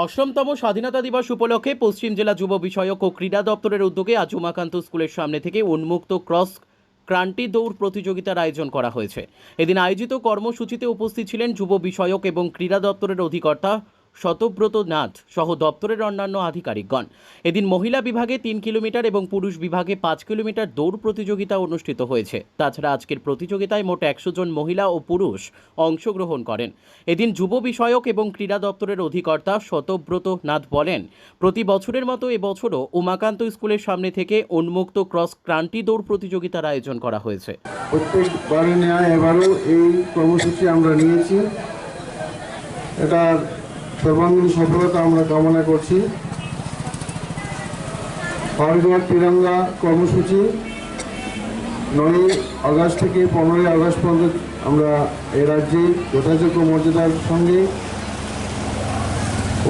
অষ্টমতম স্বাধীনতা দিবস উপলক্ষে পশ্চিম জেলা যুব বিষয়ক ও ক্রীড়া দপ্তরের উদ্যোগে আজ উমাকান্ত স্কুলের সামনে থেকে উন্মুক্ত ক্রস ক্রান্তি দৌড় প্রতিযোগিতার আয়োজন করা হয়েছে। এদিন আয়োজিত কর্মসূচিতে উপস্থিত ছিলেন যুব বিষয়ক এবং ক্রীড়া দপ্তরের অধিকর্তা শতব্রত নাথ সহ দপ্তরের অন্যান্য আধিকারিকগণ। এদিন মহিলা বিভাগে 3 কিলোমিটার এবং পুরুষ বিভাগে 5 কিলোমিটার দৌড় প্রতিযোগিতা অনুষ্ঠিত হয়েছে। তাছাড়া আজকের প্রতিযোগিতায় মোট 100 জন মহিলা ও পুরুষ অংশগ্রহণ করেন। এদিন যুব বিষয়ক এবং ক্রীড়া দপ্তরের অধিকর্তা শতব্রত নাথ বলেন, প্রতি বছরের মতো এবছরও উমাকান্ত স্কুলের সামনে থেকে উন্মুক্ত ক্রস ক্রান্তি দৌড় প্রতিযোগিতার আয়োজন করা হয়েছে। প্রত্যেকবারে নেয় এবারও এই কর্মসূচি আমরা নিয়েছি। এটার সর্বাঙ্গীন সফলতা আমরা কামনা করছি। হরঘর তিরঙ্গা কর্মসূচি 9 আগস্ট থেকে 15 আগস্ট পর্যন্ত আমরা এই রাজ্যে যথাযোগ্য মর্যাদার সঙ্গে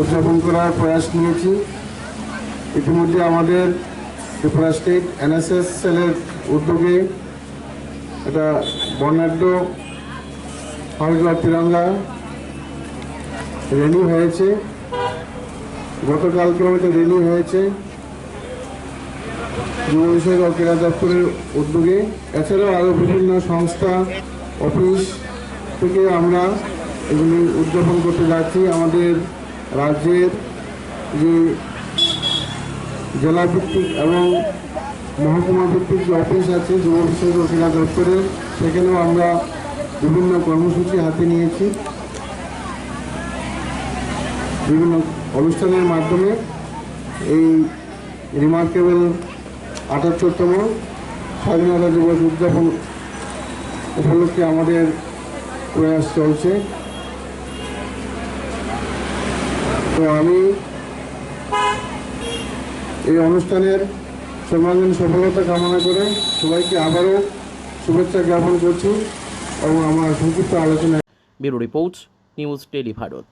উদযাপন করার প্রয়াস নিয়েছি। ইতিমধ্যে আমাদের ত্রিপুরা স্টেট এনএসএস সেলের উদ্যোগে এটা বর্ণাঢ্য হরঘর তিরঙ্গা র্যালি হয়েছে। গতকালকেও এটা র্যালি হয়েছে যুব বিষয়ক ও ক্রীড়া দপ্তরের উদ্যোগে। এছাড়াও আরও বিভিন্ন সংস্থা অফিস থেকে আমরা এগুলি উদযাপন করতে যাচ্ছি। আমাদের রাজ্যের যে জেলাভিত্তিক এবং মহকুমা ভিত্তিক যে অফিস আছে যুব বিষয়ক ও ক্রীড়া দপ্তরের, সেখানেও আমরা বিভিন্ন কর্মসূচি হাতে নিয়েছি। বিভিন্ন অনুষ্ঠানের মাধ্যমে এই রিমার্কেবল 78তম স্বাধীনতা দিবস উদযাপন উপলক্ষে আমাদের প্রয়াস চলছে। তো আমি এই অনুষ্ঠানের সর্বাঙ্গীন সফলতা কামনা করে সবাইকে আবারও শুভেচ্ছা জ্ঞাপন করছি এবং আমার সংক্ষিপ্ত আলোচনা। Bureau report, news tele Bharat.